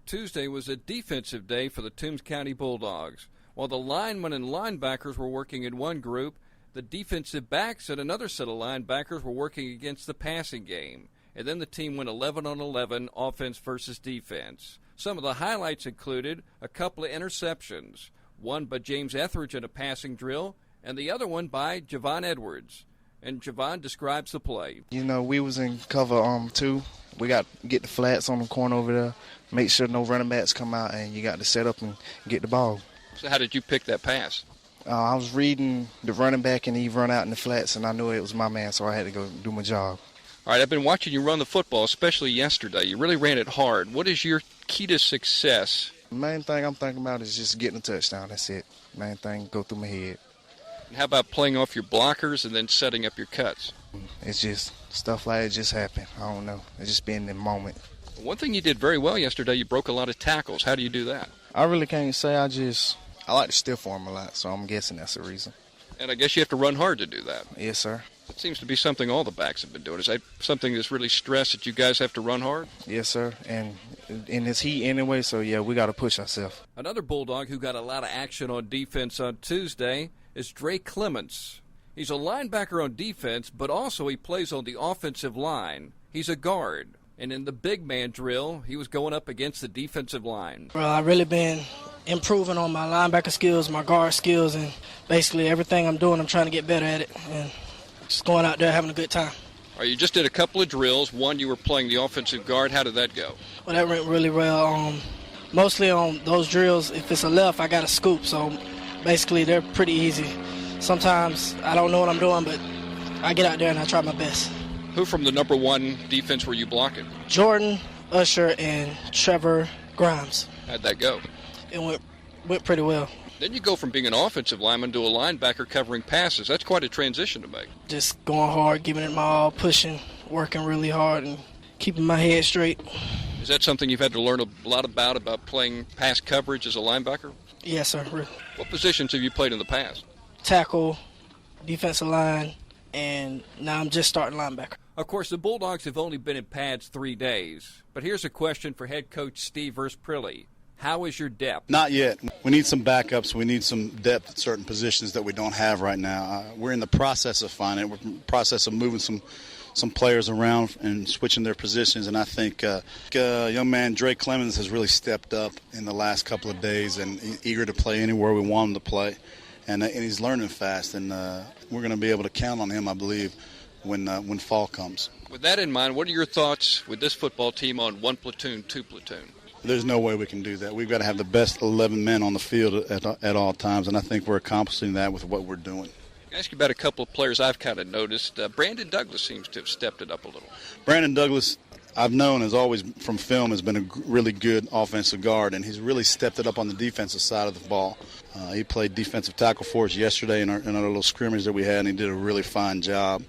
Tuesday was a defensive day for the Toombs County Bulldogs. While the linemen and linebackers were working in one group, the defensive backs and another set of linebackers were working against the passing game. And then the team went 11 on 11, offense versus defense. Some of the highlights included a couple of interceptions, one by James Etheridge in a passing drill, and the other one by Javon Edwards. And Javon describes the play. You know, we was in cover 2. We got to get the flats on the corner over there, make sure no running backs come out, and you got to set up and get the ball. So how did you pick that pass? I was reading the running back, and he run out in the flats, and I knew it was my man, so I had to go do my job. All right, I've been watching you run the football, especially yesterday. You really ran it hard. What is your key to success? The main thing I'm thinking about is just getting a touchdown. That's it. Main thing go through my head. And how about playing off your blockers and then setting up your cuts? It's just stuff like it just happened. I don't know. It's just being in the moment. One thing you did very well yesterday, you broke a lot of tackles. How do you do that? I really can't say. I like to stiff arm a lot, so I'm guessing that's the reason. And I guess you have to run hard to do that. Yes, sir. It seems to be something all the backs have been doing. Is that something that's really stressed that you guys have to run hard? Yes, sir. And in this heat anyway, so yeah, we got to push ourselves. Another Bulldog who got a lot of action on defense on Tuesday is Drake Clements. He's a linebacker on defense, but also he plays on the offensive line. He's a guard. And in the big man drill, he was going up against the defensive line. Well, I've really been improving on my linebacker skills, my guard skills, and basically everything I'm doing, I'm trying to get better at it. And just going out there having a good time. All right, you just did a couple of drills. One, you were playing the offensive guard. How did that go? Well, that went really well. Mostly on those drills, if it's a left, I got a scoop. So basically, they're pretty easy. Sometimes I don't know what I'm doing, but I get out there and I try my best. Who from the number one defense were you blocking? Jordan, Usher, and Trevor Grimes. How'd that go? It went pretty well. Then you go from being an offensive lineman to a linebacker covering passes. That's quite a transition to make. Just going hard, giving it my all, pushing, working really hard, and keeping my head straight. Is that something you've had to learn a lot about playing pass coverage as a linebacker? Yes, sir. What positions have you played in the past? Tackle, defensive line, and now I'm just starting linebacker. Of course, the Bulldogs have only been in pads 3 days. But here's a question for head coach Steve Versprilli. How is your depth? Not yet. We need some backups. We need some depth at certain positions that we don't have right now. We're in the process of finding it. We're in the process of moving some players around and switching their positions. And I think young man Drake Clemens has really stepped up in the last couple of days and eager to play anywhere we want him to play. And he's learning fast. And we're going to be able to count on him, I believe, when fall comes. With that in mind, what are your thoughts with this football team on 1 platoon, 2 platoon? There's no way we can do that. We've got to have the best 11 men on the field at all times, and I think we're accomplishing that with what we're doing. I'll ask you about a couple of players I've kind of noticed. Brandon Douglas seems to have stepped it up a little. Brandon Douglas, I've known as always from film, has been a really good offensive guard, and he's really stepped it up on the defensive side of the ball. He played defensive tackle for us yesterday in our little scrimmage that we had, and he did a really fine job.